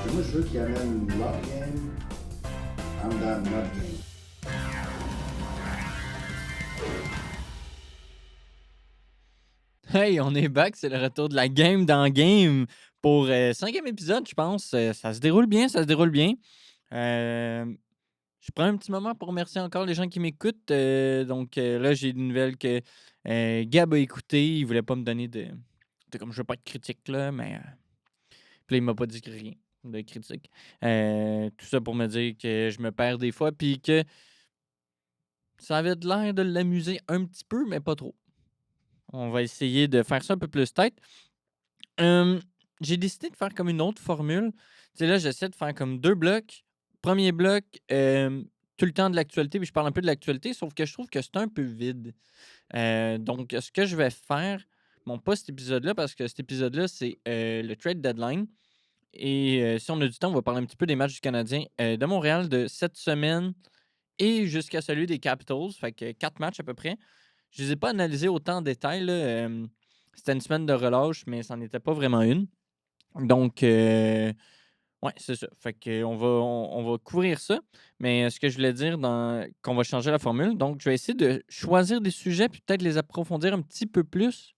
Puis moi, je veux qu'il amène leur game, en dedans de notre game. Hey, on est back, c'est le retour de la game dans game pour 5e épisode, je pense. Ça se déroule bien, ça se déroule bien. Euh, je prends un petit moment pour remercier encore les gens qui m'écoutent. Là, j'ai une nouvelle que Gab a écouté. Il voulait pas me donner comme je veux pas être critique, là, mais puis là, il m'a pas dit rien de critique. Tout ça pour me dire que je me perds des fois, puis que ça avait de l'air de l'amuser un petit peu, mais pas trop. On va essayer de faire ça un peu plus tête. Hem, j'ai décidé de faire comme une autre formule. Tu sais, là, j'essaie de faire comme 2 blocs. Premier bloc, tout le temps de l'actualité, puis je parle un peu de l'actualité, sauf que je trouve que c'est un peu vide. Donc ce que je vais faire, bon, pas cet épisode-là, parce que cet épisode-là, c'est, le trade deadline et si on a du temps, on va parler un petit peu des matchs du Canadien, de Montréal de cette semaine et jusqu'à celui des Capitals. Fait que 4 matchs à peu près. Je les ai pas analysés autant en détail, là, c'était une semaine de relâche, mais ça n'en était pas vraiment une. Donc, ouais, c'est ça. Fait qu'on on va couvrir ça. Mais ce que je voulais dire qu'on va changer la formule. Donc, je vais essayer de choisir des sujets puis peut-être les approfondir un petit peu plus.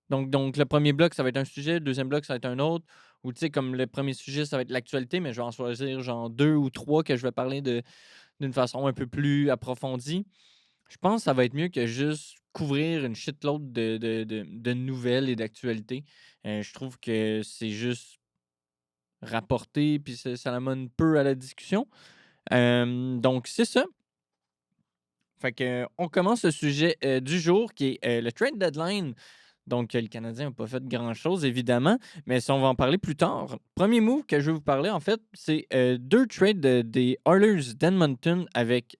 Donc le premier bloc, ça va être un sujet. Le deuxième bloc, ça va être un autre. Ou tu sais, comme le premier sujet, ça va être l'actualité, mais je vais en choisir genre 2 ou 3 que je vais parler d'une façon un peu plus approfondie. Je pense que ça va être mieux que juste couvrir une shitload de nouvelles et d'actualités. Je trouve que c'est juste rapporter, puis ça l'amène peu à la discussion. Donc, c'est ça. Fait que, on commence le sujet du jour qui est le trade deadline. Donc, le Canadien n'a pas fait grand-chose, évidemment, mais ça, on va en parler plus tard. Premier move que je vais vous parler, en fait, c'est 2 trades des Oilers d'Edmonton avec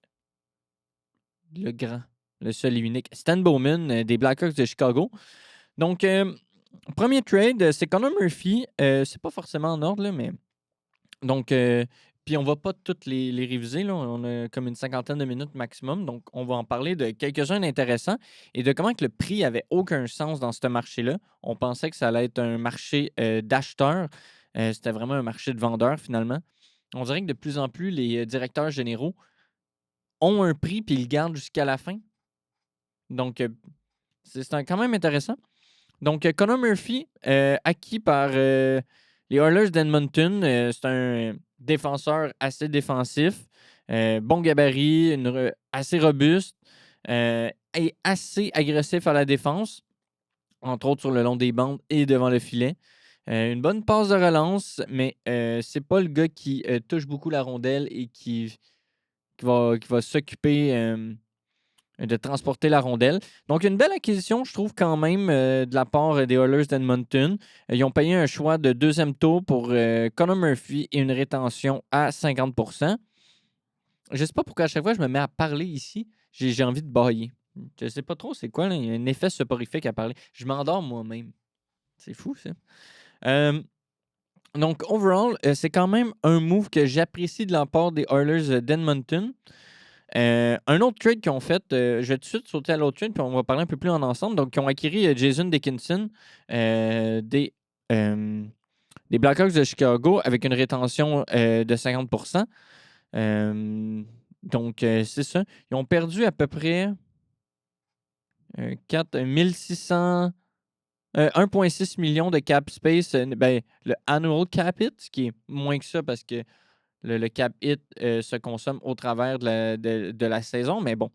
le grand, le seul et unique Stan Bowman des Blackhawks de Chicago. Donc, premier trade, c'est Connor Murphy. C'est pas forcément en ordre, là, mais donc, puis on va pas toutes les réviser, là. On a comme une cinquantaine de minutes maximum. Donc, on va en parler de quelques-uns d'intéressants et de comment que le prix avait aucun sens dans ce marché-là. On pensait que ça allait être un marché d'acheteurs. C'était vraiment un marché de vendeurs, finalement. On dirait que de plus en plus, les directeurs généraux ont un prix puis ils le gardent jusqu'à la fin. Donc, quand même intéressant. Donc, Connor Murphy, acquis par les Oilers d'Edmonton, c'est un défenseur assez défensif, bon gabarit, assez robuste et assez agressif à la défense, entre autres sur le long des bandes et devant le filet. Une bonne passe de relance, mais c'est pas le gars qui touche beaucoup la rondelle et qui va s'occuper de transporter la rondelle. Donc, une belle acquisition, je trouve, quand même, de la part des Oilers d'Edmonton. Ils ont payé un choix de deuxième tour pour Connor Murphy et une rétention à 50 Je ne sais pas pourquoi à chaque fois je me mets à parler ici, j'ai envie de bailler. Je ne sais pas trop c'est quoi, là. Il y a un effet soporifique à parler. Je m'endors moi-même. C'est fou, ça. Euh, donc, overall, c'est quand même un move que j'apprécie de la part des Oilers d'Edmonton. Un autre trade qu'ils ont fait, je vais tout de suite sauter à l'autre trade, puis on va parler un peu plus en ensemble. Donc, ils ont acquis Jason Dickinson euh, des, euh, des Blackhawks de Chicago avec une rétention de 50 c'est ça. Ils ont perdu à peu près 1600, 1,6 million de cap space, le annual cap hit, ce qui est moins que ça parce que le cap hit se consomme au travers de la saison, mais bon.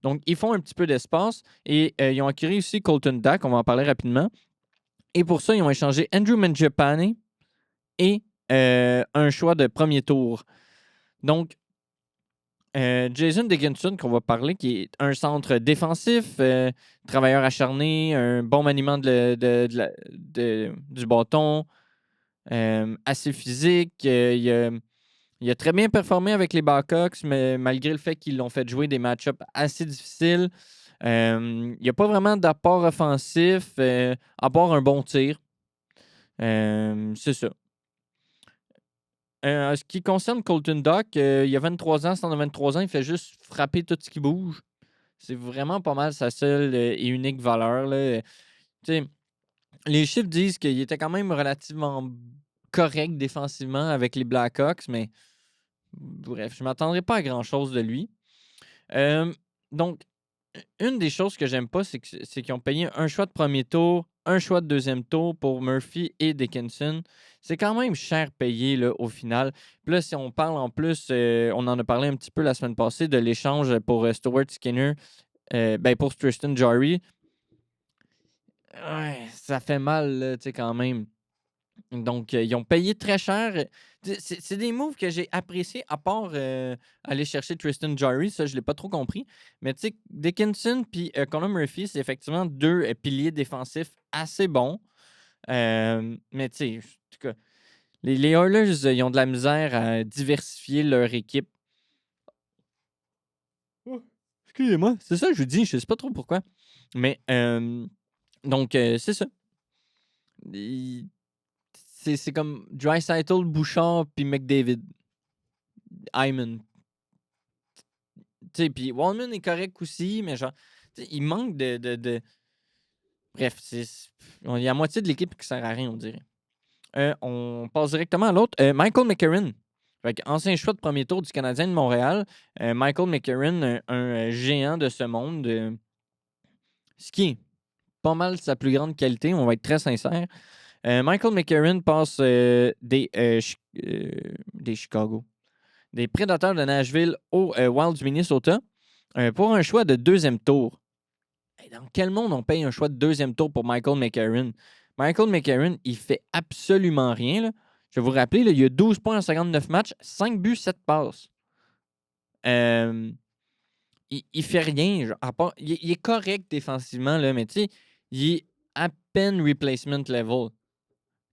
Donc, ils font un petit peu d'espace et ils ont acquis aussi Colton Dack, on va en parler rapidement. Et pour ça, ils ont échangé Andrew Mangiapane et un choix de premier tour. Donc, Jason Dickinson, qu'on va parler, qui est un centre défensif, travailleur acharné, un bon maniement du bâton, assez physique. Il a très bien performé avec les Blackhawks, mais malgré le fait qu'ils l'ont fait jouer des match-ups assez difficiles, il n'y a pas vraiment d'apport offensif, à part un bon tir. C'est ça. En ce qui concerne Colton Dock, il a 23 ans, c'est en 23 ans, il fait juste frapper tout ce qui bouge. C'est vraiment pas mal sa seule et unique valeur, là. Tu sais, les chiffres disent qu'il était quand même relativement correct défensivement avec les Blackhawks, mais bref, je ne m'attendrai pas à grand-chose de lui. Donc, une des choses que j'aime pas, c'est qu'ils ont payé un choix de premier tour, un choix de deuxième tour pour Murphy et Dickinson. C'est quand même cher payé là, au final. Puis là, si on parle en plus, on en a parlé un petit peu la semaine passée de l'échange pour Stuart Skinner, pour Tristan Jarry. Ouais, ça fait mal, là, tu sais, quand même. Donc, ils ont payé très cher. C'est des moves que j'ai appréciés, à part aller chercher Tristan Jarry. Ça, je ne l'ai pas trop compris. Mais tu sais, Dickinson puis Conor Murphy, c'est effectivement deux piliers défensifs assez bons. Mais tu sais, en tout cas, les Oilers, ils ont de la misère à diversifier leur équipe. Oh, excusez-moi, c'est ça que je vous dis. Je ne sais pas trop pourquoi. Mais, donc, c'est ça. C'est comme Draisaitl, Bouchard, puis McDavid. Hyman. Tu sais, puis Wallman est correct aussi, mais genre, il manque de... Bref, il y a la moitié de l'équipe qui sert à rien, on dirait. On passe directement à l'autre. Michael McCarron. Ancien choix de premier tour du Canadien de Montréal. Michael McCarron, un géant de ce monde. Ce qui est pas mal sa plus grande qualité, on va être très sincère. Michael McCarron passe des Chicago, des Prédateurs de Nashville au Wild du Minnesota pour un choix de deuxième tour. Hey, dans quel monde on paye un choix de deuxième tour pour Michael McCarron? Michael McCarron, il fait absolument rien. Là. Je vais vous rappeler, là, il a 12 points en 59 matchs, 5 buts, 7 passes. Il fait rien. Genre, à part, il est correct défensivement, là, mais tu sais, il est à peine replacement level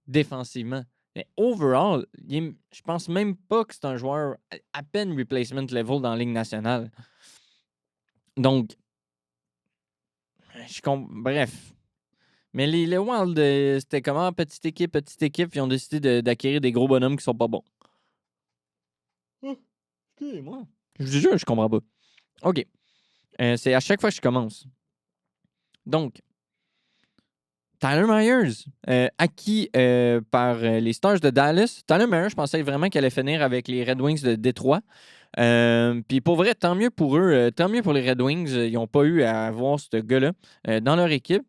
défensivement. Mais overall, je pense même pas que c'est un joueur à peine replacement level dans la Ligue nationale. Donc, bref. Mais les Wild, c'était comment? Petite équipe, puis ils ont décidé d'acquérir des gros bonhommes qui sont pas bons. Excusez-moi. Je vous jure, je comprends pas. OK. C'est à chaque fois que je commence. Donc, Tyler Myers, acquis par les Stars de Dallas. Tyler Myers, je pensais vraiment qu'elle allait finir avec les Red Wings de Détroit. Puis pour vrai, tant mieux pour eux. Tant mieux pour les Red Wings. Ils n'ont pas eu à avoir ce gars-là dans leur équipe.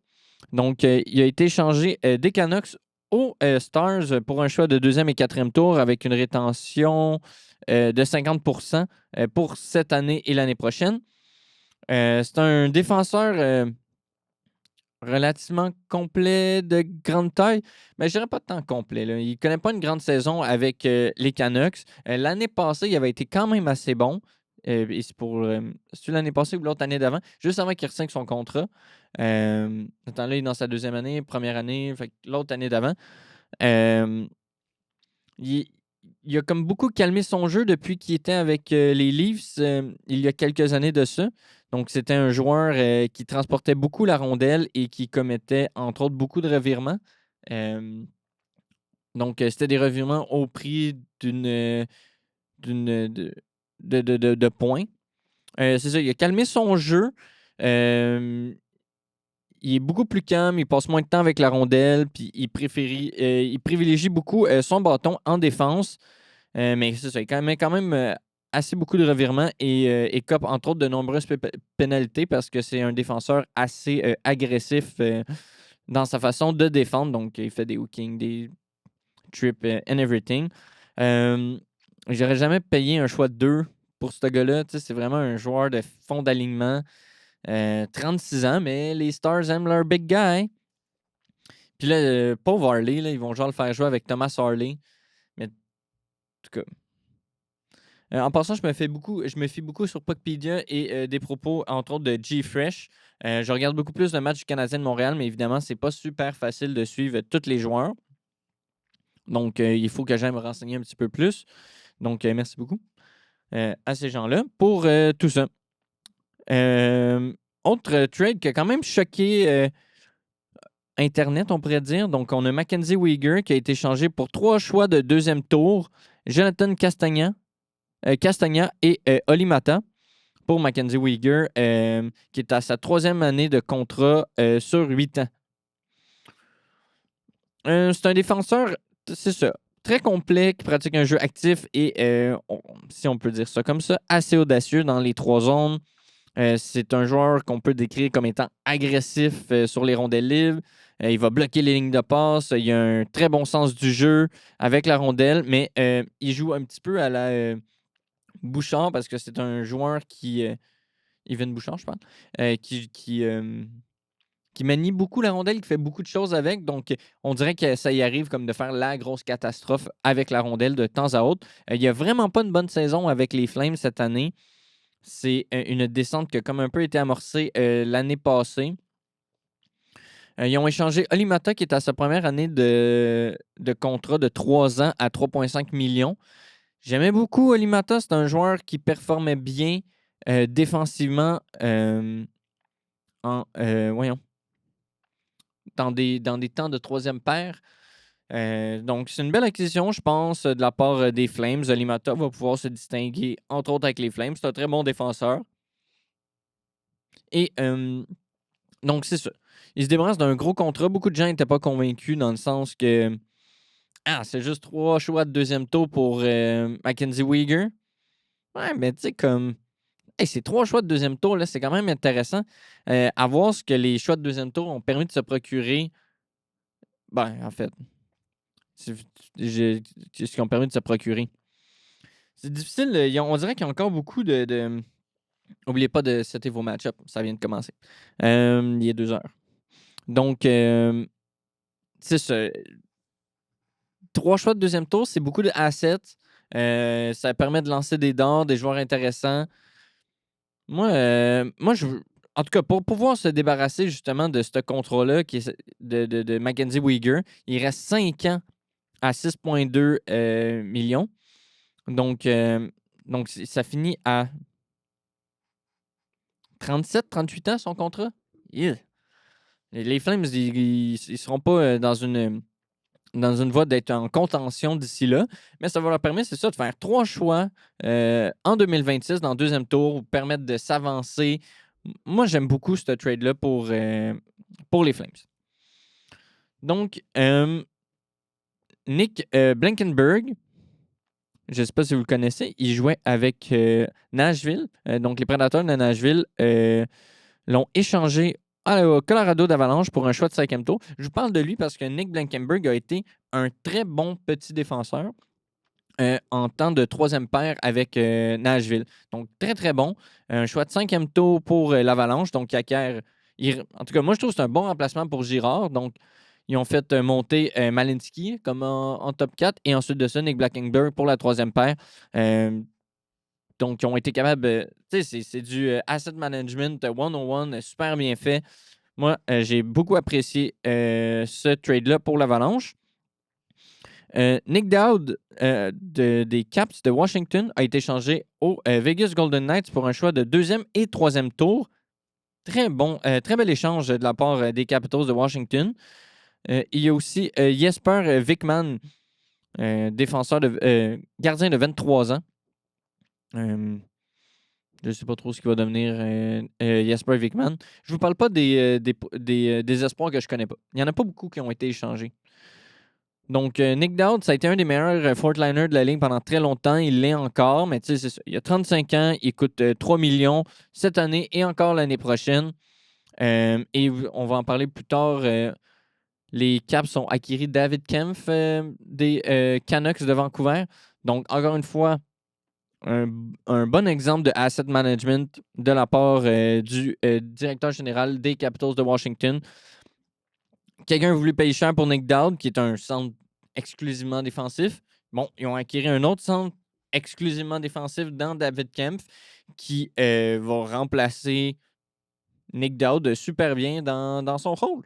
Donc, il a été échangé des Canucks aux Stars pour un choix de deuxième et quatrième tour avec une rétention de 50% pour cette année et l'année prochaine. C'est un défenseur relativement complet, de grande taille, mais je dirais pas tant complet. Là. Il ne connaît pas une grande saison avec les Canucks. L'année passée, il avait été quand même assez bon. Et c'est pour c'est l'année passée ou l'autre année d'avant, juste avant qu'il re-signe son contrat. Attends, là, il est dans sa deuxième année, première année, fait l'autre année d'avant. Il a comme beaucoup calmé son jeu depuis qu'il était avec les Leafs il y a quelques années de ça. Donc, c'était un joueur qui transportait beaucoup la rondelle et qui commettait, entre autres, beaucoup de revirements. Donc, c'était des revirements au prix de points. C'est ça, il a calmé son jeu. Il est beaucoup plus calme, il passe moins de temps avec la rondelle, puis il privilégie beaucoup son bâton en défense. Mais c'est ça, il met quand même assez beaucoup de revirements et cope entre autres de nombreuses pénalités parce que c'est un défenseur assez agressif dans sa façon de défendre. Donc, il fait des hookings, des trips and everything. J'aurais jamais payé un choix de 2 pour ce gars-là. C'est vraiment un joueur de fond d'alignement. 36 ans, mais les Stars aiment leur big guy. Puis là, pauvre Harley, là, ils vont genre le faire jouer avec Thomas Harley. Mais en tout cas. En passant, je me fie beaucoup sur Puckpedia et des propos, entre autres, de G-Fresh. Je regarde beaucoup plus le match du Canadien de Montréal, mais évidemment, c'est pas super facile de suivre tous les joueurs. Donc, il faut que j'aille me renseigner un petit peu plus. Donc, merci beaucoup à ces gens-là pour tout ça. Autre trade qui a quand même choqué Internet, on pourrait dire. Donc, on a Mackenzie Weegar qui a été échangé pour 3 choix de deuxième tour. Jonathan Castagna et Oli Mata pour Mackenzie Weegar, qui est à sa 3e année de contrat sur 8 ans. C'est un défenseur, c'est ça. très complet, qui pratique un jeu actif et, si on peut dire ça comme ça, assez audacieux dans les 3 zones. C'est un joueur qu'on peut décrire comme étant agressif sur les rondelles libres. Il va bloquer les lignes de passe. Il a un très bon sens du jeu avec la rondelle, mais il joue un petit peu à la Bouchard parce que c'est un joueur qui... Evan Bouchard, je pense. Qui manie beaucoup la rondelle, qui fait beaucoup de choses avec. Donc, on dirait que ça y arrive comme de faire la grosse catastrophe avec la rondelle de temps à autre. Il n'y a vraiment pas une bonne saison avec les Flames cette année. C'est une descente qui a comme un peu été amorcée l'année passée. Ils ont échangé Olimata, qui est à sa première année de contrat de 3 ans à 3,5 millions. J'aimais beaucoup Olimata. C'est un joueur qui performait bien défensivement voyons, dans des temps de troisième paire. Donc, c'est une belle acquisition, je pense, de la part des Flames. Olimata va pouvoir se distinguer, entre autres, avec les Flames. C'est un très bon défenseur. Et donc, c'est ça. Il se débarrasse d'un gros contrat. Beaucoup de gens n'étaient pas convaincus dans le sens que c'est juste 3 choix de deuxième tour pour Mackenzie Weegar. Ouais, mais tu sais, comme... Hey, ces 3 choix de deuxième tour, là, c'est quand même intéressant à voir ce que les choix de deuxième tour ont permis de se procurer. Ben, en fait, ce qu'ils ont permis de se procurer. C'est difficile. On dirait qu'il y a encore beaucoup de... N'oubliez pas de setter vos match-ups. Ça vient de commencer. Il y a 2 heures. Donc, c'est ça. 3 choix de deuxième tour, c'est beaucoup de assets. Ça permet de lancer des dards, des joueurs intéressants. Moi, en tout cas, pour pouvoir se débarrasser justement de ce contrat-là qui est de Mackenzie Weegar, il reste 5 ans à 6,2 millions. Donc, ça finit à 37-38 ans son contrat. Yeah. Les Flames, ils ne seront pas dans une voie d'être en contention d'ici là, mais ça va leur permettre, c'est ça, de faire 3 choix en 2026 dans le deuxième tour, vous permettre de s'avancer. Moi, j'aime beaucoup ce trade-là pour les Flames. Donc, Nick Blankenburg, je ne sais pas si vous le connaissez, il jouait avec Nashville. Donc, les Prédateurs de Nashville l'ont échangé au Colorado d'Avalanche pour un choix de 5e tour. Je vous parle de lui parce que Nick Blankenburg a été un très bon petit défenseur en temps de 3e paire avec Nashville. Donc, très, très bon. Un choix de 5e tour pour l'Avalanche. Donc, il acquiert... En tout cas, moi, je trouve que c'est un bon remplacement pour Girard. Donc, ils ont fait monter Malinsky comme en top 4. Et ensuite de ça, Nick Blankenburg pour la 3e paire. Donc, ils ont été capables... tu sais, c'est du asset management 101, super bien fait. Moi, j'ai beaucoup apprécié ce trade-là pour l'Avalanche. Nick Dowd des Caps de Washington a été échangé au Vegas Golden Knights pour un choix de 2e et 3e tour. Très bon, très bel échange de la part des Capitals de Washington. Il y a aussi Jesper Wickman, défenseur gardien de 23 ans. Je ne sais pas trop ce qu'il va devenir Jesper Wickman. Je ne vous parle pas des espoirs que je ne connais pas. Il n'y en a pas beaucoup qui ont été échangés. Donc, Nick Dowd, ça a été un des meilleurs fourth-liners de la ligne pendant très longtemps. Il l'est encore, mais tu sais, c'est ça. Il a 35 ans, il coûte 3 millions cette année et encore l'année prochaine. Et on va en parler plus tard. Les Caps ont acquis David Kempf des Canucks de Vancouver. Donc, encore une fois, un bon exemple de asset management de la part du directeur général des Capitals de Washington. Quelqu'un a voulu payer cher pour Nick Dowd, qui est un centre exclusivement défensif. Bon, ils ont acquis un autre centre exclusivement défensif dans David Kempf, qui va remplacer Nick Dowd super bien dans son rôle.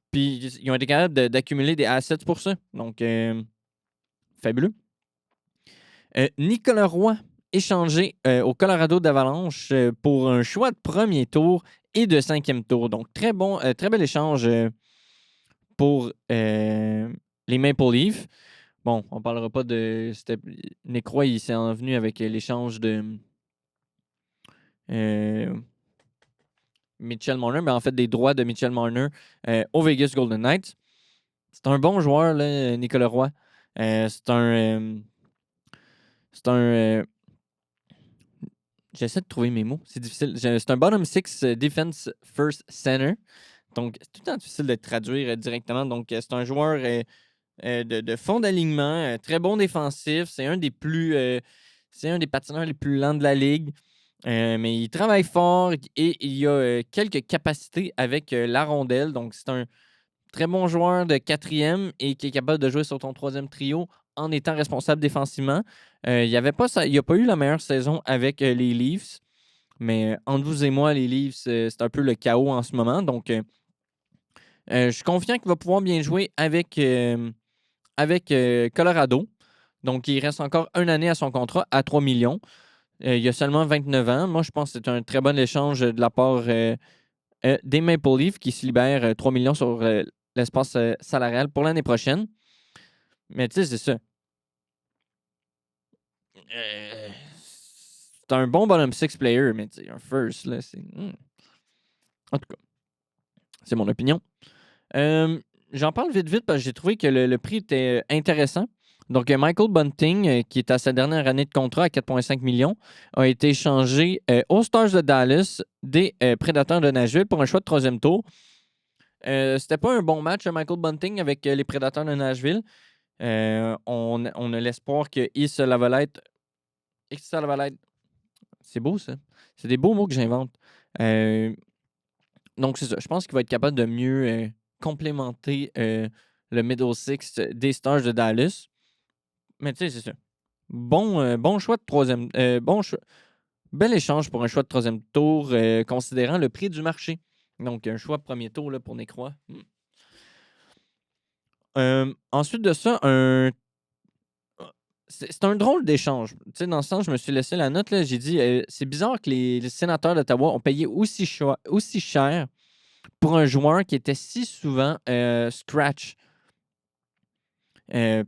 Puis, ils ont été capables d'accumuler des assets pour ça. Donc, fabuleux. Nicolas Roy, échangé au Colorado d'Avalanche pour un choix de premier tour et de 5e tour. Donc, très bel échange pour les Maple Leafs. Bon, on ne parlera pas de... Nick Roy, il s'est envenu avec l'échange de Mitchell Marner, mais en fait des droits de Mitchell Marner au Vegas Golden Knights. C'est un bon joueur, là, Nicolas Roy. C'est un... c'est un... J'essaie de trouver mes mots. C'est difficile. C'est un bottom six defense first center. Donc, c'est tout le temps difficile de traduire directement. Donc, c'est un joueur de fond d'alignement, très bon défensif. C'est un des patineurs les plus lents de la ligue. Mais il travaille fort et il a quelques capacités avec la rondelle. Donc, c'est un très bon joueur de quatrième et qui est capable de jouer sur ton troisième trio en étant responsable défensivement. Il n'a pas eu la meilleure saison avec les Leafs. Mais entre vous et moi, les Leafs, c'est un peu le chaos en ce moment. Donc, je suis confiant qu'il va pouvoir bien jouer avec Colorado. Donc, il reste encore une année à son contrat à 3 millions. Il a seulement 29 ans. Moi, je pense que c'est un très bon échange de la part des Maple Leafs qui se libèrent 3 millions sur l'espace salarial pour l'année prochaine. Mais tu sais, c'est ça. C'est un bon bottom six player, mais tu sais, un first, là, c'est... En tout cas, c'est mon opinion. J'en parle vite parce que j'ai trouvé que le prix était intéressant. Donc, Michael Bunting, qui est à sa dernière année de contrat à 4,5 millions, a été échangé aux Stars de Dallas des Prédateurs de Nashville pour un choix de troisième tour. C'était pas un bon match, Michael Bunting, avec les Prédateurs de Nashville. On a l'espoir que Issa Lavalette... C'est beau, ça. C'est des beaux mots que j'invente. Donc, c'est ça. Je pense qu'il va être capable de mieux complémenter le middle six des Stars de Dallas. Mais tu sais, c'est ça. Bon choix de troisième. Bel échange pour un choix de troisième tour, considérant le prix du marché. Donc, un choix de premier tour là, pour Nécroix. Ensuite de ça, c'est un drôle d'échange. Tu sais, dans ce sens, je me suis laissé la note. J'ai dit, c'est bizarre que les sénateurs d'Ottawa ont payé aussi cher pour un joueur qui était si souvent scratch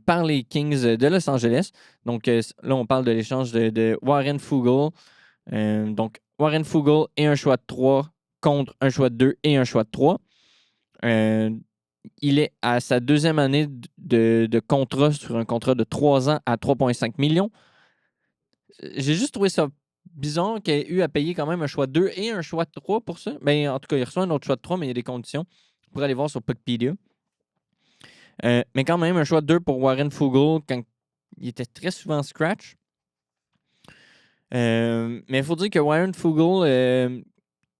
par les Kings de Los Angeles. Donc, là, on parle de l'échange de Warren Foegele. Donc, Warren Foegele et un choix de 3 contre un choix de 2 et un choix de 3. Il est à sa deuxième année de contrat sur un contrat de 3 ans à 3,5 millions. J'ai juste trouvé ça bizarre qu'il ait eu à payer quand même un choix de 2 et un choix de 3 pour ça. Ben, en tout cas, il reçoit un autre choix de 3, mais il y a des conditions. Vous pourrez aller voir sur Puckpedia. Mais quand même, un choix de 2 pour Warren Foegele quand il était très souvent scratch. Mais il faut dire que Warren Foegele,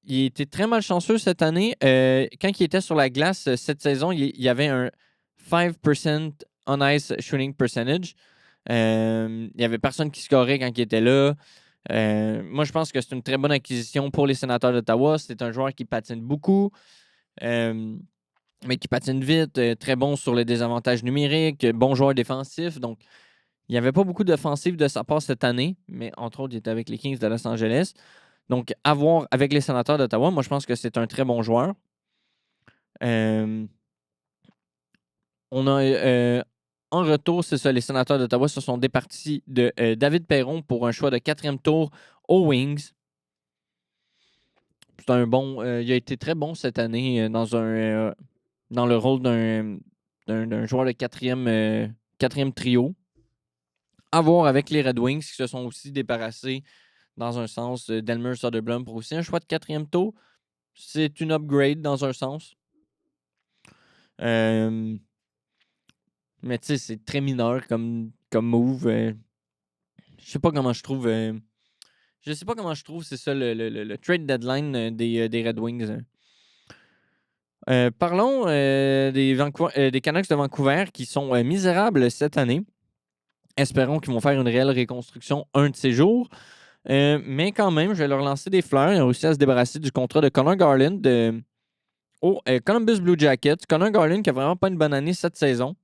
il était très malchanceux cette année. Quand il était sur la glace cette saison, il y avait un 5% on-ice shooting percentage. Il n'y avait personne qui scorait quand il était là. Moi, je pense que c'est une très bonne acquisition pour les Sénateurs d'Ottawa. C'est un joueur qui patine beaucoup, mais qui patine vite, très bon sur les désavantages numériques, bon joueur défensif. Donc, il n'y avait pas beaucoup d'offensives de sa part cette année, mais entre autres, il était avec les Kings de Los Angeles. Donc, à voir avec les Sénateurs d'Ottawa, moi, je pense que c'est un très bon joueur. On a en retour, c'est ça, les Sénateurs d'Ottawa se sont départis de David Perron pour un choix de 4e tour aux Wings. C'est un bon. Il a été très bon cette année dans le rôle d'un joueur de quatrième trio. À voir avec les Red Wings qui se sont aussi débarrassés dans un sens d'Elmer Soderblom pour aussi un choix de 4e tour. C'est une upgrade dans un sens. Mais tu sais, c'est très mineur comme move. Je sais pas comment je trouve. Je sais pas comment je trouve, c'est ça, le trade deadline des Red Wings. Parlons des Canucks de Vancouver qui sont misérables cette année. Espérons qu'ils vont faire une réelle reconstruction un de ces jours. Mais quand même, je vais leur lancer des fleurs. Ils ont réussi à se débarrasser du contrat de Connor Garland au Columbus Blue Jackets. Connor Garland qui a vraiment pas une bonne année cette saison.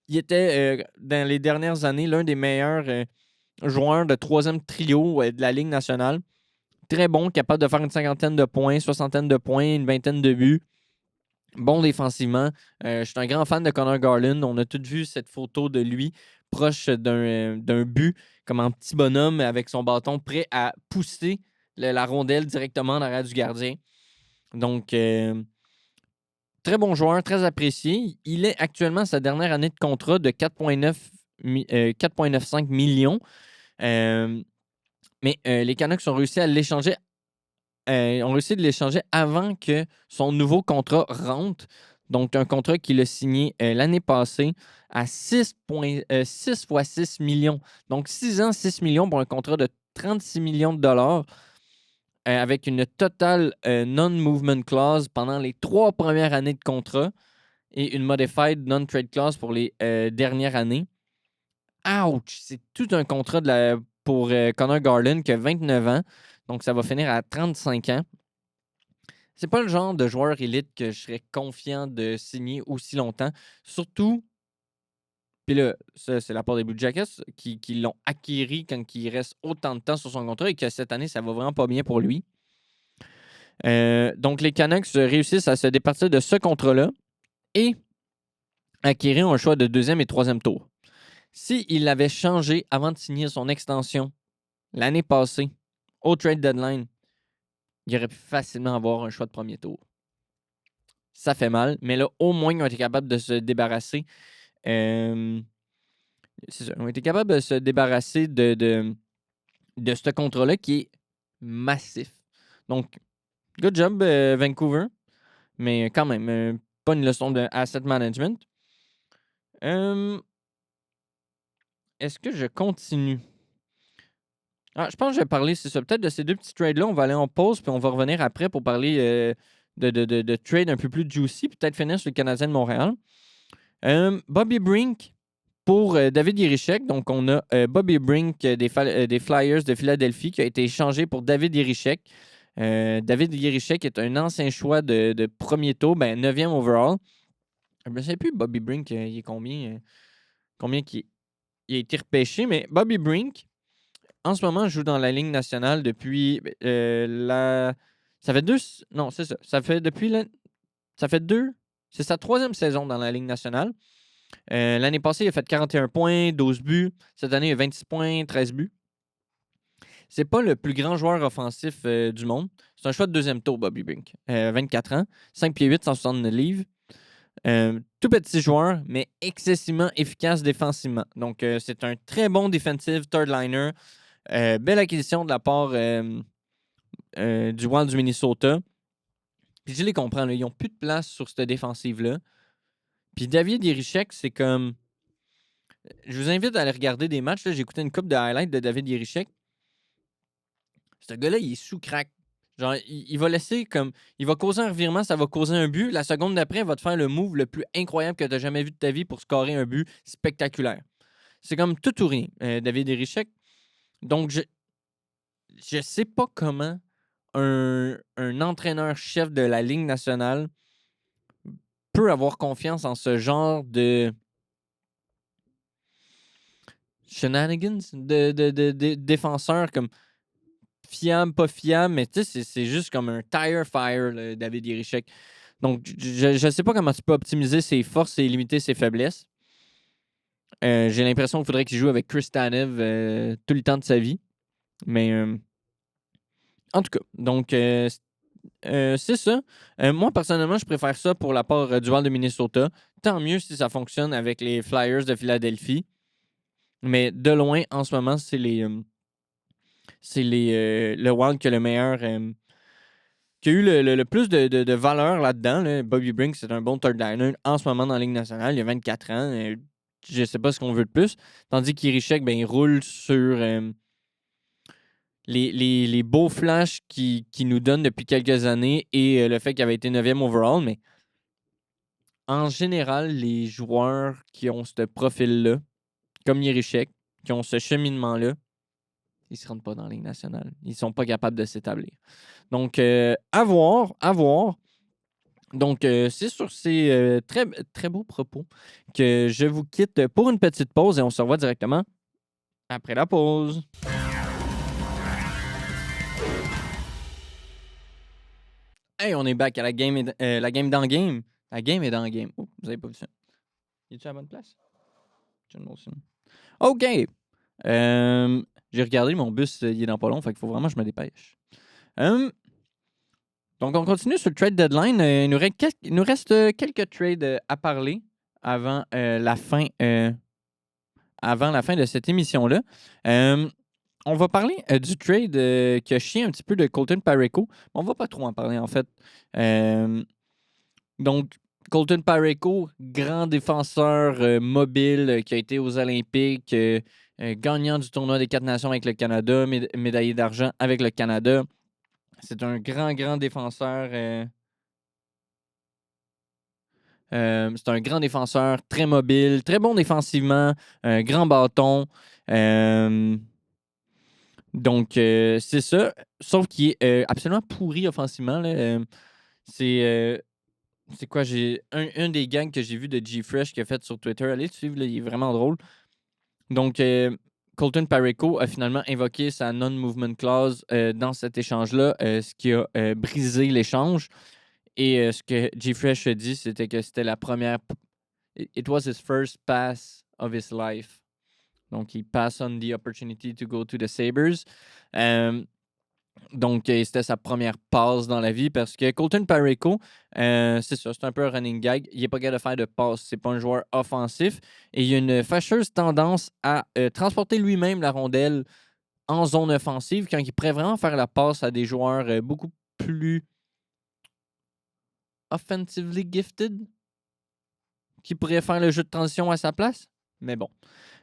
Il était, dans les dernières années, l'un des meilleurs joueurs de 3e trio de la Ligue nationale. Très bon, capable de faire une 50aine de points, 60aine de points, une 20aine de buts. Bon défensivement. Je suis un grand fan de Connor Garland. On a tous vu cette photo de lui proche d'un but, comme un petit bonhomme avec son bâton prêt à pousser la rondelle directement dans l'arrière du gardien. Donc, très bon joueur, très apprécié. Il est actuellement à sa dernière année de contrat de 4,95 millions. Mais les Canucks ont réussi à l'échanger. Ont réussi de l'échanger avant que son nouveau contrat rentre. Donc, un contrat qu'il a signé l'année passée à 6 fois 6 millions. Donc, 6 ans, 6 millions pour un contrat de 36 millions de dollars avec une totale non-movement clause pendant les 3 premières années de contrat et une modified non-trade clause pour les dernières années. Ouch! C'est tout un contrat pour Connor Garland qui a 29 ans. Donc, ça va finir à 35 ans. C'est pas le genre de joueur élite que je serais confiant de signer aussi longtemps. Surtout, puis là, ça, c'est la part des Blue Jackets qui l'ont acquis quand il reste autant de temps sur son contrat et que cette année, ça va vraiment pas bien pour lui. Donc, les Canucks réussissent à se départir de ce contrat-là et acquérir un choix de 2e et 3e tour. S'il l'avait changé avant de signer son extension l'année passée au trade deadline, il aurait pu facilement avoir un choix de premier tour. Ça fait mal, mais là, au moins, ils ont été capables de se débarrasser. C'est ça, ils ont été capables de se débarrasser de ce contrat-là qui est massif. Donc, good job, Vancouver. Mais quand même, pas une leçon de asset management. Est-ce que je continue? Je pense que je vais parler, c'est ça, peut-être de ces 2 petits trades-là. On va aller en pause, puis on va revenir après pour parler de trades un peu plus juicy, peut-être finir sur le Canadien de Montréal. Bobby Brink pour David Jiricek. Donc, on a Bobby Brink des Flyers de Philadelphie qui a été échangé pour David Jiricek. David Jiricek est un ancien choix de premier tour, 9e overall. Je ne sais plus, Bobby Brink, il est combien il a été repêché, mais Bobby Brink, en ce moment, joue dans la Ligue nationale depuis Ça fait 2... Non, c'est ça. Ça fait depuis Ça fait 2... C'est sa 3e saison dans la Ligue nationale. L'année passée, il a fait 41 points, 12 buts. Cette année, il a 26 points, 13 buts. C'est pas le plus grand joueur offensif du monde. C'est un choix de 2e tour, Bobby Brink. 24 ans, 5 pieds 8, 169 livres. Tout petit joueur, mais excessivement efficace défensivement. Donc, c'est un très bon defensive third liner. Belle acquisition de la part du Wild du Minnesota. Puis je les comprends, là, ils n'ont plus de place sur cette défensive-là. Puis David Jiricek, c'est comme... Je vous invite à aller regarder des matchs. Là. J'ai écouté une couple de highlights de David Jiricek. Ce gars-là, il est sous crack. Genre, il va laisser comme... Il va causer un revirement, ça va causer un but. La seconde d'après, il va te faire le move le plus incroyable que tu as jamais vu de ta vie pour scorer un but spectaculaire. C'est comme tout ou rien, David Jiricek. Donc, je sais pas comment un entraîneur-chef de la Ligue nationale peut avoir confiance en ce genre de shenanigans de défenseurs comme fiable, pas fiable, mais tu sais, c'est juste comme un tire fire, là, David Jiricek. Donc, je sais pas comment tu peux optimiser ses forces et limiter ses faiblesses. J'ai l'impression qu'il faudrait qu'il joue avec Chris Tanev tout le temps de sa vie. Mais en tout cas, donc c'est ça. Moi, personnellement, je préfère ça pour la part du Wild de Minnesota. Tant mieux si ça fonctionne avec les Flyers de Philadelphie. Mais de loin, en ce moment, c'est le Wild qui a le meilleur... qui a eu le plus de valeur là-dedans. Là. Bobby Brink, c'est un bon third liner en ce moment dans la Ligue nationale. Il a 24 ans. Je ne sais pas ce qu'on veut de plus. Tandis qu'Irichek, il roule sur les beaux flashs qu'il nous donne depuis quelques années et le fait qu'il avait été 9e overall. Mais en général, les joueurs qui ont ce profil-là, comme Jiricek, qui ont ce cheminement-là, ils ne se rendent pas dans la Ligue nationale. Ils ne sont pas capables de s'établir. Donc, à voir. Donc, c'est sur ces très, très beaux propos que je vous quitte pour une petite pause et on se revoit directement après la pause. Hey, on est back à la game dans le game. La game est dans le game. Oh, vous avez pas vu ça. Y es-tu à la bonne place? OK. J'ai regardé, mon bus, il est dans pas long, fait qu'il faut vraiment que je me dépêche. Donc, Donc, on continue sur le trade deadline. Il nous reste quelques trades à parler avant la fin de cette émission-là. On va parler du trade qui a chié un petit peu de Colton Parayko. On va pas trop en parler, en fait. Donc, Colton Parayko, grand défenseur mobile qui a été aux Olympiques, gagnant du tournoi des 4 nations avec le Canada, médaillé d'argent avec le Canada. C'est un grand défenseur. C'est un grand défenseur, très mobile, très bon défensivement, grand bâton. Donc, c'est ça. Sauf qu'il est absolument pourri offensivement. Là. C'est quoi? J'ai un des gangs que j'ai vu de G-Fresh qui a fait sur Twitter. Allez le suivre, là, il est vraiment drôle. Donc, Colton Parayko a finalement invoqué sa non-movement clause dans cet échange-là, ce qui a brisé l'échange. Et ce que G-Fresh a dit, c'était que c'était la première... It was his first pass of his life. Donc, il pass on the opportunity to go to the Sabres. Donc, c'était sa première passe dans la vie parce que Colton Parayko, c'est ça, c'est un peu un running gag. Il n'est pas capable de faire de passe. C'est pas un joueur offensif. Et il a une fâcheuse tendance à transporter lui-même la rondelle en zone offensive quand il pourrait vraiment faire la passe à des joueurs beaucoup plus offensively gifted qui pourraient faire le jeu de transition à sa place. Mais bon.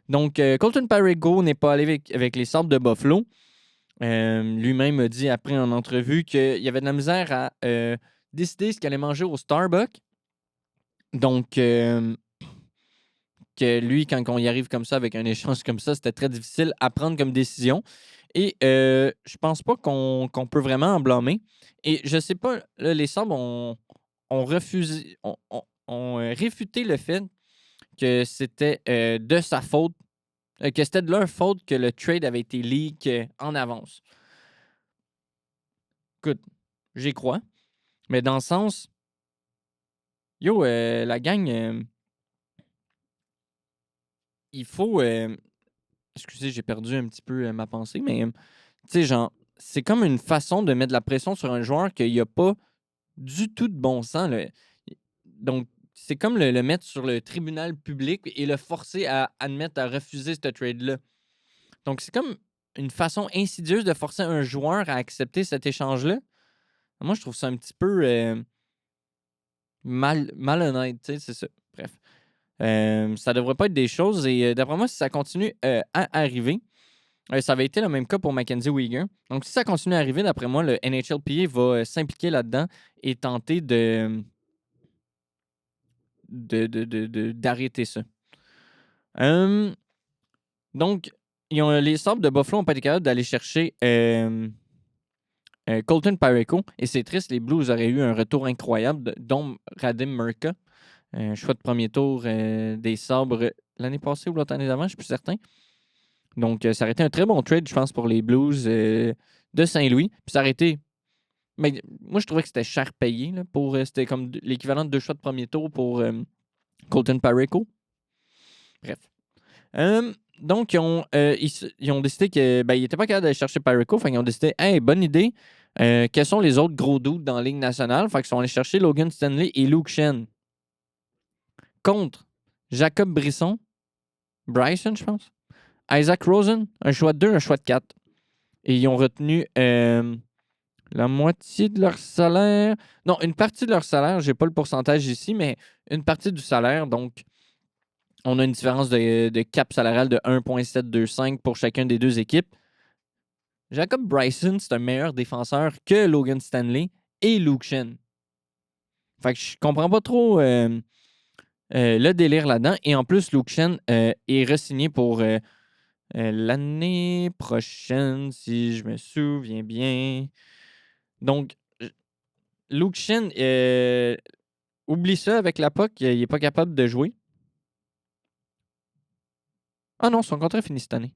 Donc, Colton Parayko n'est pas allé avec les Sabres de Buffalo. Lui-même a dit après en entrevue qu'il y avait de la misère à décider ce qu'il allait manger au Starbucks. Donc, que lui, quand on y arrive comme ça, avec un échange comme ça, c'était très difficile à prendre comme décision. Et je pense pas qu'on peut vraiment en blâmer. Et je sais pas, là, les Sabres ont refusé, ont réfuté le fait que c'était de sa faute, que c'était de leur faute que le trade avait été leak en avance. Écoute, j'y crois. Mais dans le sens, la gang, il faut... excusez, j'ai perdu un petit peu ma pensée, mais tu sais, genre, c'est comme une façon de mettre de la pression sur un joueur qu'il n'y a pas du tout de bon sens. Là. Donc, c'est comme le mettre sur le tribunal public et le forcer à admettre, à refuser ce trade-là. Donc, c'est comme une façon insidieuse de forcer un joueur à accepter cet échange-là. Moi, je trouve ça un petit peu malhonnête, tu sais, c'est ça. Bref. Ça devrait pas être des choses et d'après moi, si ça continue à arriver, ça avait été le même cas pour Mackenzie Weegar. Donc, si ça continue à arriver, d'après moi, le NHLPA va s'impliquer là-dedans et tenter d'arrêter ça. Donc, les Sabres de Buffalo n'ont pas été capables d'aller chercher Colton Parayko. Et c'est triste, les Blues auraient eu un retour incroyable, dont Radim Murka. Choix de premier tour des Sabres l'année passée ou l'autre année d'avant, je ne suis plus certain. Donc, ça aurait été un très bon trade, je pense, pour les Blues de Saint-Louis. Puis ça aurait été... Mais moi, je trouvais que c'était cher payé. Là, c'était comme l'équivalent de 2 choix de premier tour pour Colton Parayko. Bref. Donc, ils ont décidé qu'ils n'étaient pas capables d'aller chercher Parayko. Fait qu'ils ont décidé, hey, bonne idée. Quels sont les autres gros doutes dans la Ligue nationale? Fait qu'ils sont allés chercher Logan Stanley et Luke Schenn. Contre Jacob Bryson, je pense. Isaac Rosen, un choix de 2, un choix de 4. Et ils ont retenu la moitié de leur salaire. Non, une partie de leur salaire. Je n'ai pas le pourcentage ici, mais une partie du salaire. Donc, on a une différence de cap salarial de 1,725 pour chacune des deux équipes. Jacob Bryson, c'est un meilleur défenseur que Logan Stanley et Luke Schenn. Fait que je comprends pas trop le délire là-dedans. Et en plus, Luke Schenn est re-signé pour l'année prochaine, si je me souviens bien. Donc, Luke Schenn, oublie ça avec la POC, il n'est pas capable de jouer. Ah non, son contrat est fini cette année.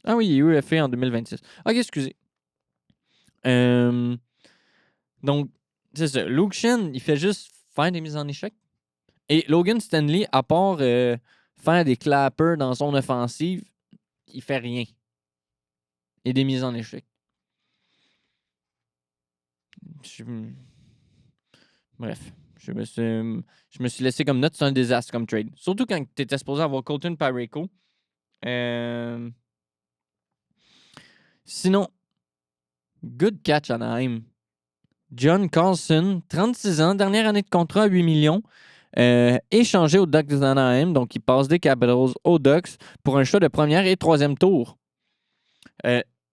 Ah oui, il est UFA en 2026. Ok, excusez. Donc, c'est ça. Luke Schenn, il fait juste faire des mises en échec. Et Logan Stanley, à part faire des clappers dans son offensive, il fait rien. Et des mises en échec. je- Bref, je me suis laissé comme note. C'est un désastre comme trade. Surtout quand tu étais supposé avoir Colton Parayko. Euh, Sinon, good catch, Anaheim. John Carlson, 36 ans, dernière année de contrat à 8 millions. Échangé aux Ducks d'Anaheim. Donc, il passe des Capitals aux Ducks pour un choix de première et troisième tour.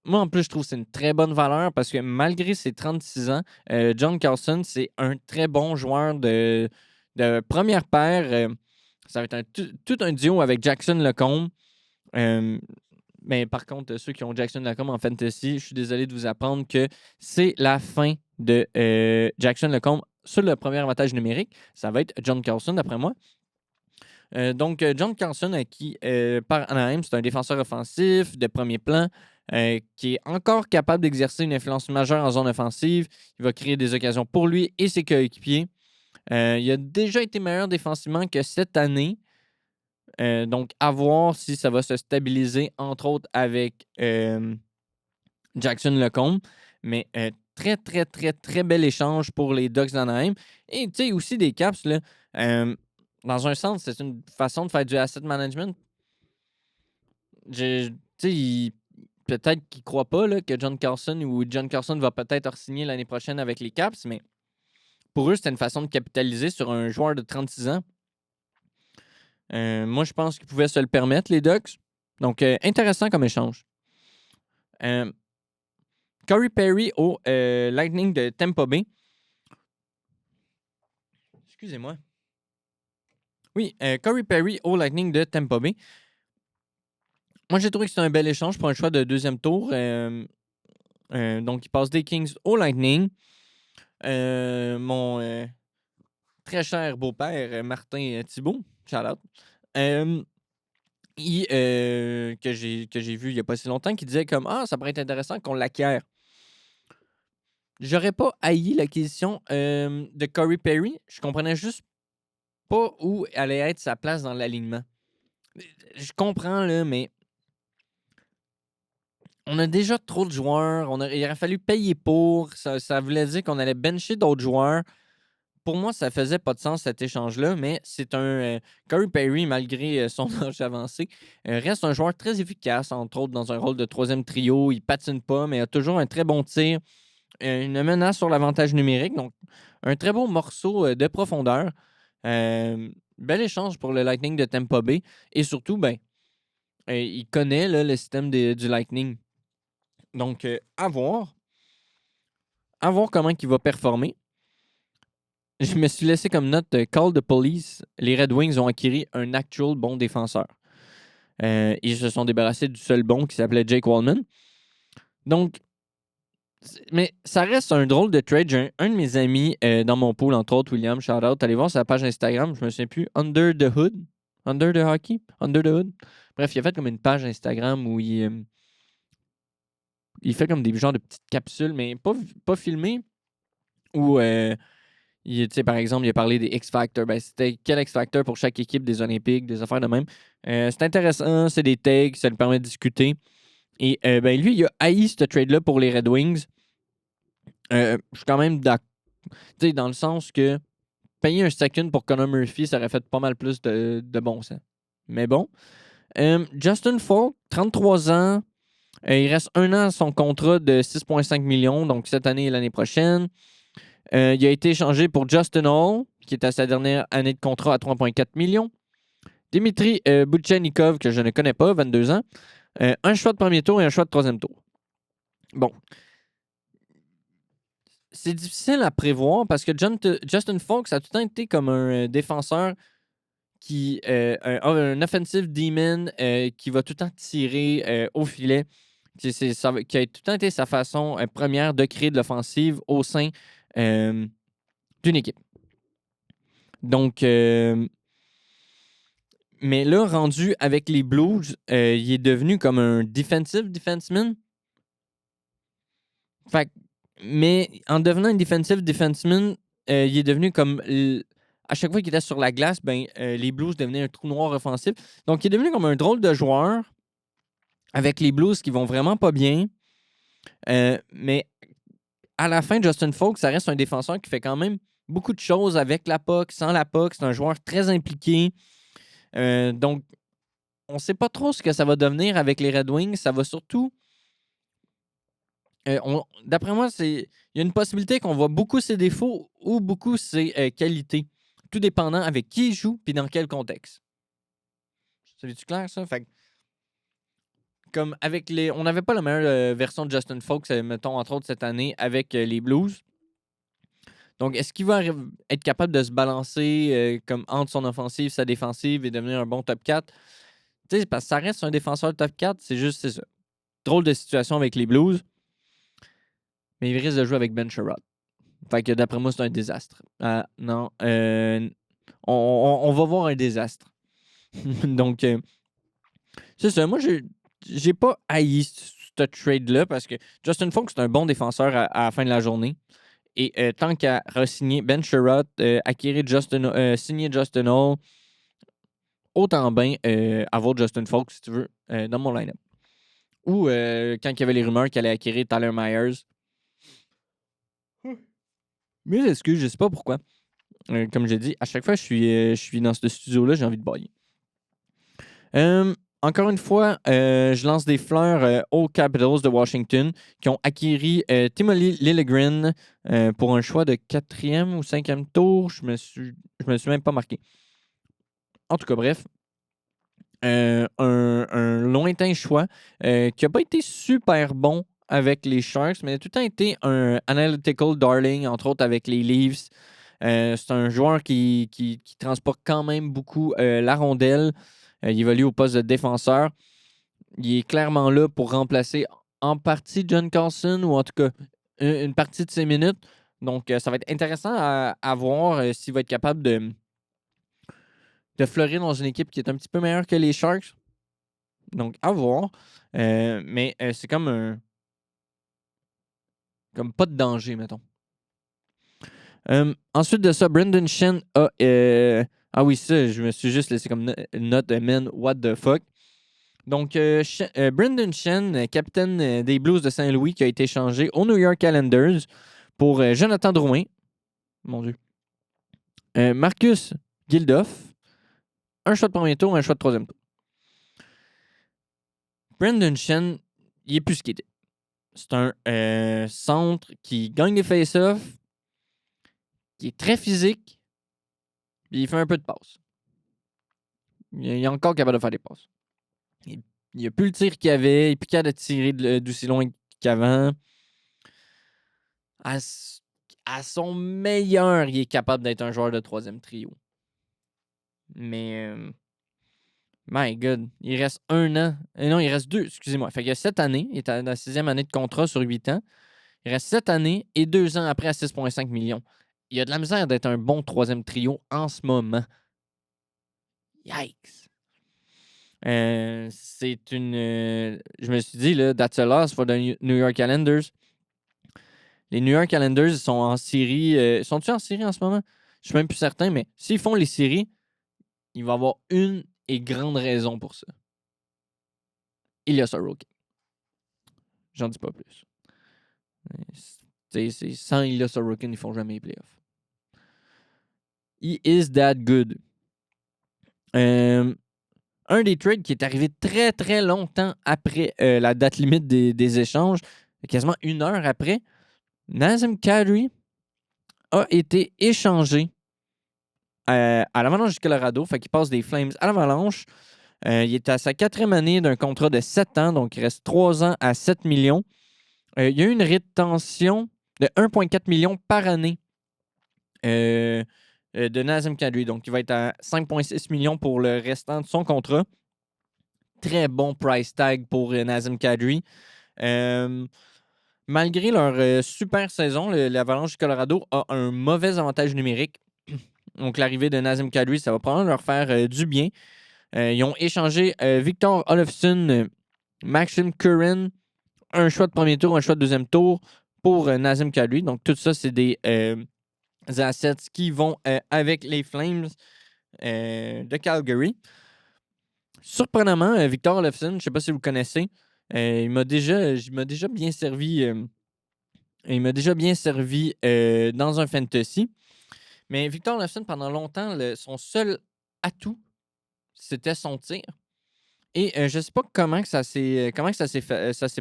Moi, en plus, je trouve que c'est une très bonne valeur parce que malgré ses 36 ans, John Carlson, c'est un très bon joueur de première paire. Ça va être tout un duo avec Jackson Lecombe. Mais par contre, ceux qui ont Jackson Lecombe en fantasy, je suis désolé de vous apprendre que c'est la fin de Jackson Lecombe sur le premier avantage numérique. Ça va être John Carlson, d'après moi. Donc, John Carlson, qui par Anaheim, c'est un défenseur offensif de premier plan qui est encore capable d'exercer une influence majeure en zone offensive. Il va créer des occasions pour lui et ses coéquipiers. Il a déjà été meilleur défensivement que cette année. Donc, à voir si ça va se stabiliser, entre autres, avec Jackson Lecombe. Mais très, très, très, très bel échange pour les Ducks d'Anaheim. Et tu sais, aussi des Caps, là. Dans un sens, c'est une façon de faire du asset management. Tu sais, peut-être qu'ils ne croient pas là, que John Carlson va peut-être re-signer l'année prochaine avec les Caps, mais pour eux, c'était une façon de capitaliser sur un joueur de 36 ans. Moi, je pense qu'ils pouvaient se le permettre, les Ducks. Donc, intéressant comme échange. Corey Perry au Lightning de Tampa Bay. Excusez-moi. Oui, Corey Perry au Lightning de Tampa Bay. Moi, j'ai trouvé que c'était un bel échange pour un choix de deuxième tour. Donc, il passe des Kings au Lightning. Mon très cher beau-père, Martin Thibault, shout-out, que j'ai vu il n'y a pas si longtemps, qui disait comme « Ah, ça pourrait être intéressant qu'on l'acquiert. » J'aurais pas haï l'acquisition de Corey Perry. Je comprenais juste pas où allait être sa place dans l'alignement. Je comprends, là, mais on a déjà trop de joueurs. Il aurait fallu payer pour. Ça voulait dire qu'on allait bencher d'autres joueurs. Pour moi, ça faisait pas de sens, cet échange-là, mais c'est un... Corey Perry, malgré son âge avancé, reste un joueur très efficace, entre autres dans un rôle de troisième trio. Il patine pas, mais a toujours un très bon tir. Une menace sur l'avantage numérique. Donc, un très beau morceau de profondeur. Bel échange pour le Lightning de Tampa Bay. Et surtout, ben, il connaît là, le système du Lightning. Donc, à voir. À voir comment il va performer. Je me suis laissé comme note Call the Police. Les Red Wings ont acquis un actual bon défenseur. Ils se sont débarrassés du seul bon qui s'appelait Jake Wallman. Donc, mais ça reste un drôle de trade. J'ai un de mes amis dans mon pool, entre autres, William, shout-out. Allez voir sa page Instagram, je me souviens plus. Under the Hood. Under the Hockey. Under the Hood. Bref, il a fait comme une page Instagram où il fait comme des genres de petites capsules, mais pas filmées. Où, par exemple, il a parlé des X-Factor. Ben, c'était quel X-Factor pour chaque équipe des Olympiques, des affaires de même. C'est intéressant, c'est des tags, ça lui permet de discuter. Et ben, lui, il a haï ce trade-là pour les Red Wings. Je suis quand même d'accord. Dans le sens que payer un second pour Connor Murphy, ça aurait fait pas mal plus de bon sens. Mais bon. Justin Falk, 33 ans. Il reste un an à son contrat de 6,5 millions, donc cette année et l'année prochaine. Il a été échangé pour Justin Hall, qui est à sa dernière année de contrat à 3,4 millions. Dimitri Butchenikov, que je ne connais pas, 22 ans. Un choix de premier tour et un choix de troisième tour. Bon. C'est difficile à prévoir parce que Justin Falk, ça a tout le temps été comme un défenseur qui un offensive demon qui va tout le temps tirer au filet. Qui a tout le temps été sa façon première de créer de l'offensive au sein d'une équipe. Donc, mais là, rendu avec les Blues, il est devenu comme un defensive defenseman. Fait, mais en devenant un defensive defenseman, il est devenu comme... à chaque fois qu'il était sur la glace, ben, les Blues devenaient un trou noir offensif. Donc, il est devenu comme un drôle de joueur avec les Blues qui vont vraiment pas bien. Mais à la fin, Justin Folks, ça reste un défenseur qui fait quand même beaucoup de choses avec la puck, sans la puck. C'est un joueur très impliqué. Donc, on ne sait pas trop ce que ça va devenir avec les Red Wings. Ça va surtout... d'après moi, il y a une possibilité qu'on voit beaucoup ses défauts ou beaucoup ses qualités, tout dépendant avec qui il joue et dans quel contexte. C'est clair, ça? Fait que, comme avec les... On n'avait pas la meilleure version de Justin Folks, mettons, entre autres, cette année, avec les Blues. Donc, est-ce qu'il va être capable de se balancer comme entre son offensive, sa défensive et devenir un bon top 4? Tu sais, parce que ça reste un défenseur top 4, c'est ça. Drôle de situation avec les Blues, mais il risque de jouer avec Ben Sherrod. Fait que d'après moi, c'est un désastre. Non, on va voir un désastre. Donc, c'est ça. Moi, j'ai pas haï ce trade-là parce que Justin Folks, c'est un bon défenseur à la fin de la journée. Et tant qu'à re-signer Ben Sherrod, signer Justin Hall, autant bien avoir Justin Folks, si tu veux, dans mon line-up. Ou quand il y avait les rumeurs qu'il allait acquérir Tyler Myers. Mais excuse, je sais pas pourquoi. Comme j'ai dit, à chaque fois que je suis dans ce studio-là, j'ai envie de bailler. Encore une fois, je lance des fleurs aux Capitals de Washington qui ont acquis Timothy Liljegren pour un choix de 4e ou 5e tour. Je me suis même pas marqué. En tout cas, bref. Un lointain choix qui n'a pas été super bon avec les Sharks, mais a tout le temps été un analytical darling, entre autres avec les Leafs. C'est un joueur qui transporte quand même beaucoup la rondelle. Il évolue au poste de défenseur. Il est clairement là pour remplacer en partie John Carlson, ou en tout cas une partie de ses minutes. Donc, ça va être intéressant à voir s'il va être capable de fleurir dans une équipe qui est un petit peu meilleure que les Sharks. Donc, à voir. Mais c'est comme pas de danger, mettons. Ensuite de ça, Brendan Shen a... ah oui, ça, je me suis juste laissé comme note, man, what the fuck. Donc, Brendan Shen, capitaine des Blues de Saint-Louis, qui a été échangé aux New York Islanders pour Jonathan Drouin. Mon Dieu. Marcus Gildoff. Un choix de premier tour, un choix de troisième tour. Brendan Shen, il est plus ce qu'il était. C'est un centre qui gagne des face-offs, qui est très physique, puis il fait un peu de passe. Il est encore capable de faire des passes. Il n'y a plus le tir qu'il avait, il n'est plus capable de tirer d'aussi loin qu'avant. À son meilleur, il est capable d'être un joueur de troisième trio. Mais, my God, il reste 1 an. Non, il reste 2, excusez-moi. Fait qu'il y a 7 années, il est dans la 6e année de contrat sur 8 ans. Il reste 7 années et 2 ans après à 6,5 millions. Il y a de la misère d'être un bon troisième trio en ce moment. Yikes! C'est une... je me suis dit, là, that's a loss for the New York Islanders. Les New York Islanders sont en série. Sont-ils en série en ce moment? Je suis même plus certain, mais s'ils font les séries, il va y avoir une et grande raison pour ça. Ilya Sorokin. J'en dis pas plus. Sans Ilya Sorokin, ils font jamais les playoffs. He is that good. Un des trades qui est arrivé très, très longtemps après la date limite des échanges, quasiment 1 heure après, Nazem Kadri a été échangé à l'Avalanche du Colorado. Fait qu'il passe des Flames à l'Avalanche. Il est à sa 4e année d'un contrat de 7 ans, donc il reste 3 ans à 7 millions. Il y a eu une rétention de 1,4 million par année de Nazem Kadri. Donc, il va être à 5,6 millions pour le restant de son contrat. Très bon price tag pour Nazem Kadri. Malgré leur super saison, l'Avalanche du Colorado a un mauvais avantage numérique. Donc, l'arrivée de Nazem Kadri, ça va probablement leur faire du bien. Ils ont échangé Victor Olofsson, Maxim Curran, un choix de premier tour, un choix de deuxième tour pour Nazem Kadri. Donc, tout ça, c'est des assets qui vont avec les Flames de Calgary. Surprenamment, Victor Olofsson, je ne sais pas si vous connaissez, il m'a déjà bien servi Il m'a déjà bien servi dans un fantasy. Mais Victor Olofsson, pendant longtemps, son seul atout, c'était son tir. Et je ne sais pas comment que ça s'est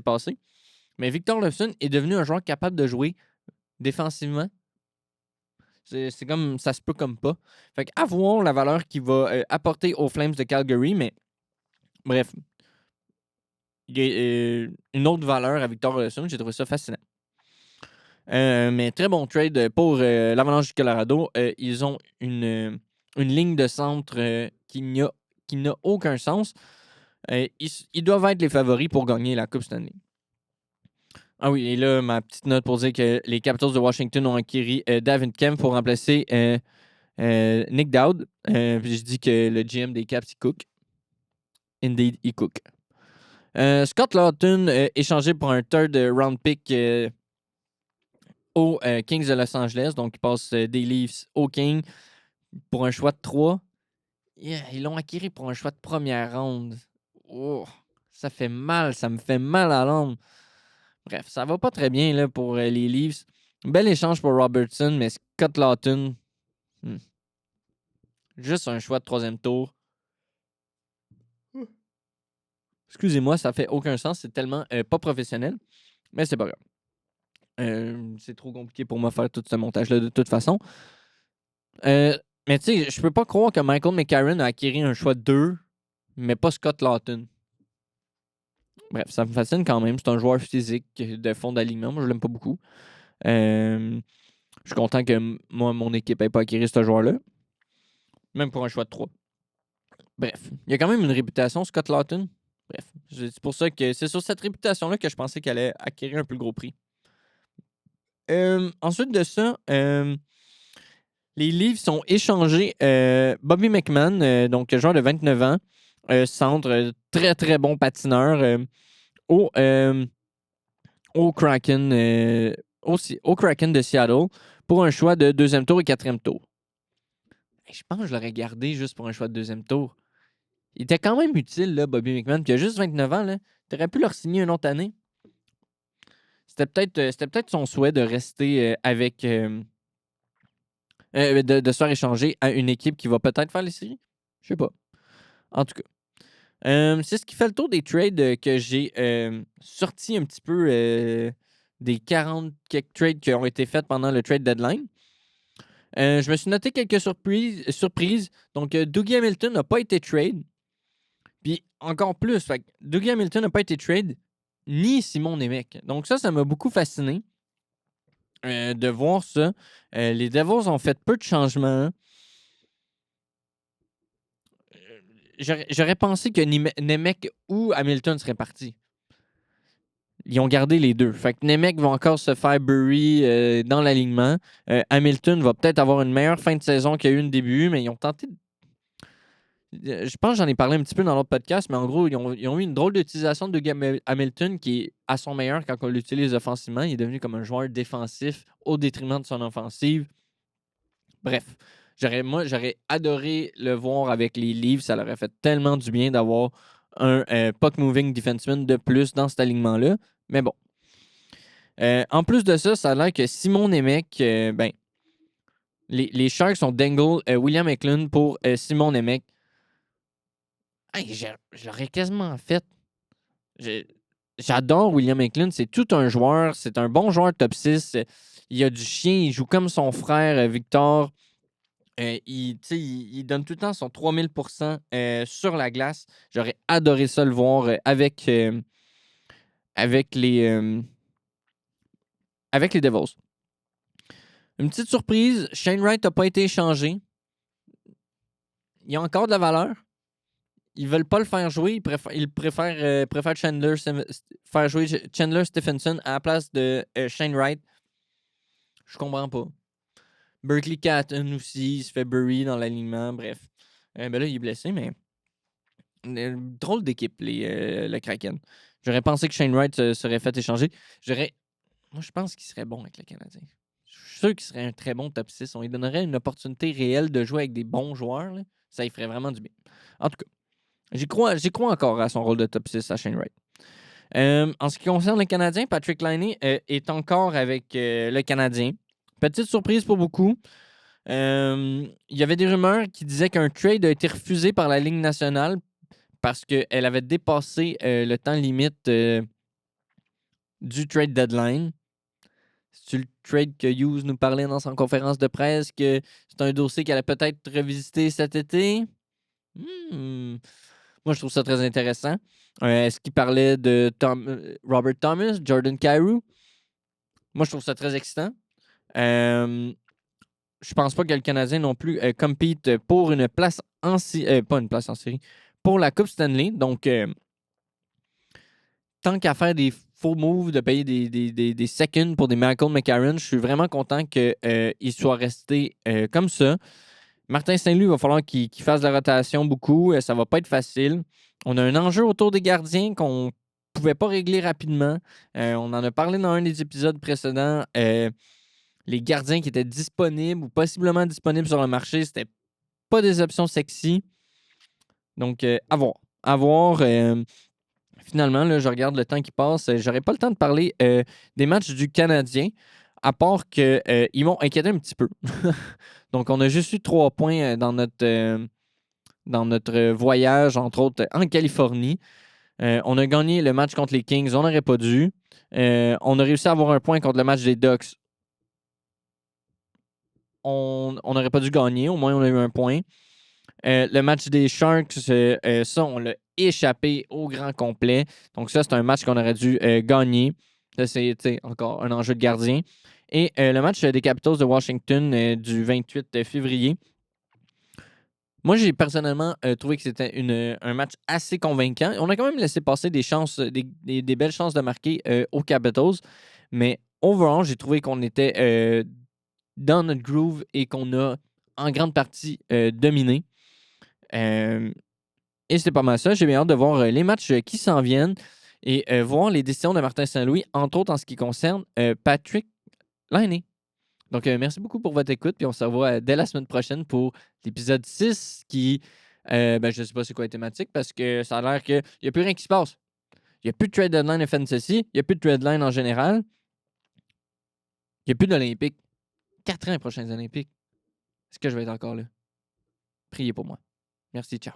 passé. Mais Victor Olofsson est devenu un joueur capable de jouer défensivement. C'est comme ça se peut comme pas. Fait qu'à voir la valeur qu'il va apporter aux Flames de Calgary, mais bref, il y a une autre valeur à Victor Olofsson. J'ai trouvé ça fascinant. Mais très bon trade pour l'Avalanche du Colorado. Ils ont une ligne de centre qui n'a aucun sens. Ils doivent être les favoris pour gagner la Coupe Stanley. Ah oui, et là, ma petite note pour dire que les Capitals de Washington ont acquis David Kemp pour remplacer Nick Dowd. Puis je dis que le GM des Caps, il cook. Indeed, il cook. Scott Lawton, échangé pour un third round pick aux Kings de Los Angeles. Donc, il passe des Leafs aux Kings pour un choix de 3. Yeah, ils l'ont acquis pour un choix de première ronde. Oh, ça fait mal, ça me fait mal à l'âme. Bref, ça va pas très bien là, pour les Leafs. Bel échange pour Robertson, mais Scott Lawton, juste un choix de 3e tour. Excusez-moi, ça fait aucun sens. C'est tellement pas professionnel. Mais c'est pas grave. C'est trop compliqué pour moi de faire tout ce montage-là de toute façon. Mais tu sais, je peux pas croire que Michael McCarron a acquis un choix de 2, mais pas Scott Lawton. Bref, ça me fascine quand même. C'est un joueur physique de fond d'alignement. Moi, je l'aime pas beaucoup. Je suis content que moi, mon équipe n'ait pas acquis ce joueur-là. Même pour un choix de 3. Bref, il y a quand même une réputation, Scott Lawton. Bref, c'est pour ça que c'est sur cette réputation-là que je pensais qu'elle allait acquérir un plus gros prix. Ensuite de ça, les Leafs ont échangé Bobby McMann, donc joueur de 29 ans, centre, très très bon patineur, au Kraken, au Kraken de Seattle pour un choix de 2e tour et 4e tour. Je pense que je l'aurais gardé juste pour un choix de 2e tour. Il était quand même utile, là, Bobby McMann. Puis il a juste 29 ans. Tu aurais pu leur signer une autre année. C'était peut-être son souhait de rester avec. De se faire échanger à une équipe qui va peut-être faire les séries. Je sais pas. En tout cas. C'est ce qui fait le tour des trades que j'ai sortis un petit peu des 40 quelques trades qui ont été faits pendant le trade deadline. Je me suis noté quelques surprises. Donc, Dougie Hamilton n'a pas été trade. Puis encore plus, Dougie Hamilton n'a pas été trade, ni Simon Nemec. Donc ça m'a beaucoup fasciné de voir ça. Les Devils ont fait peu de changements. J'aurais pensé que Nemec ou Hamilton seraient partis. Ils ont gardé les deux. Fait que Nemec va encore se faire bury dans l'alignement. Hamilton va peut-être avoir une meilleure fin de saison qu'il y a eu au début, mais ils ont tenté. Je pense que j'en ai parlé un petit peu dans l'autre podcast, mais en gros, ils ont eu une drôle d'utilisation de Hamilton qui est à son meilleur quand on l'utilise offensivement. Il est devenu comme un joueur défensif au détriment de son offensive. Bref, j'aurais adoré le voir avec les Leafs. Ça leur aurait fait tellement du bien d'avoir un puck-moving defenseman de plus dans cet alignement-là. Mais bon. En plus de ça, ça a l'air que Simon Nemec, les Sharks ont dangle William Eklund pour Simon Nemec. Hey, je l'aurais quasiment fait. J'adore William Eklund. C'est tout un joueur. C'est un bon joueur top 6. Il a du chien. Il joue comme son frère Victor. Il donne tout le temps son 3000% sur la glace. J'aurais adoré ça le voir avec les Devils. Une petite surprise, Shane Wright n'a pas été échangé. Il a encore de la valeur. Ils veulent pas le faire jouer. Ils préfèrent faire jouer Chandler Stephenson à la place de Shane Wright. Je comprends pas. Berkeley Catton aussi, il se fait bury dans l'alignement. Bref. Là, il est blessé, mais drôle d'équipe, le Kraken. J'aurais pensé que Shane Wright serait fait échanger. Moi, je pense qu'il serait bon avec le Canadien. Je suis sûr qu'il serait un très bon top 6. On lui donnerait une opportunité réelle de jouer avec des bons joueurs. Là. Ça lui ferait vraiment du bien. En tout cas, j'y crois encore à son rôle de top 6 à Shane Wright. En ce qui concerne le Canadien, Patrick Laine est encore avec le Canadien. Petite surprise pour beaucoup. Il y avait des rumeurs qui disaient qu'un trade a été refusé par la Ligue nationale parce qu'elle avait dépassé le temps limite du trade deadline. C'est le trade que Hughes nous parlait dans son conférence de presse, que c'est un dossier qu'elle a peut-être revisité cet été. Moi, je trouve ça très intéressant. Est-ce qu'il parlait de Robert Thomas, Jordan Kyrou? Moi, je trouve ça très excitant. Je pense pas que le Canadien non plus compete pour une place en série. Pas une place en série. Pour la Coupe Stanley. Donc, tant qu'à faire des faux moves, de payer des seconds pour des Michael McCarron, je suis vraiment content qu'il soit resté comme ça. Martin Saint-Louis, il va falloir qu'il fasse de la rotation beaucoup. Ça va pas être facile. On a un enjeu autour des gardiens qu'on pouvait pas régler rapidement. On en a parlé dans un des épisodes précédents. Les gardiens qui étaient disponibles ou possiblement disponibles sur le marché, c'était pas des options sexy. Donc, à voir. À voir. Finalement, là, je regarde le temps qui passe. J'aurais pas le temps de parler des matchs du Canadien, à part qu'ils m'ont inquiété un petit peu. Donc, on a juste eu 3 points dans notre voyage, entre autres, en Californie. On a gagné le match contre les Kings. On n'aurait pas dû. On a réussi à avoir un point contre le match des Ducks. On n'aurait pas dû gagner. Au moins, on a eu un point. Le match des Sharks, ça, on l'a échappé au grand complet. Donc, ça, c'est un match qu'on aurait dû gagner. Ça, c'est encore un enjeu de gardien. Et le match des Capitals de Washington du 28 février. Moi, j'ai personnellement trouvé que c'était un match assez convaincant. On a quand même laissé passer des chances, des belles chances de marquer aux Capitals. Mais overall, j'ai trouvé qu'on était dans notre groove et qu'on a en grande partie dominé. Et c'est pas mal ça. J'ai bien hâte de voir les matchs qui s'en viennent et voir les décisions de Martin Saint-Louis, entre autres en ce qui concerne Patrick Laine. Donc, merci beaucoup pour votre écoute. Puis on se revoit dès la semaine prochaine pour l'épisode 6 qui, je ne sais pas c'est quoi la thématique parce que ça a l'air qu'il n'y a plus rien qui se passe. Il n'y a plus de trade deadline FNCC. Il n'y a plus de trade deadline en général. Il n'y a plus d'Olympique. 4 ans les prochains Olympiques. Est-ce que je vais être encore là? Priez pour moi. Merci, ciao.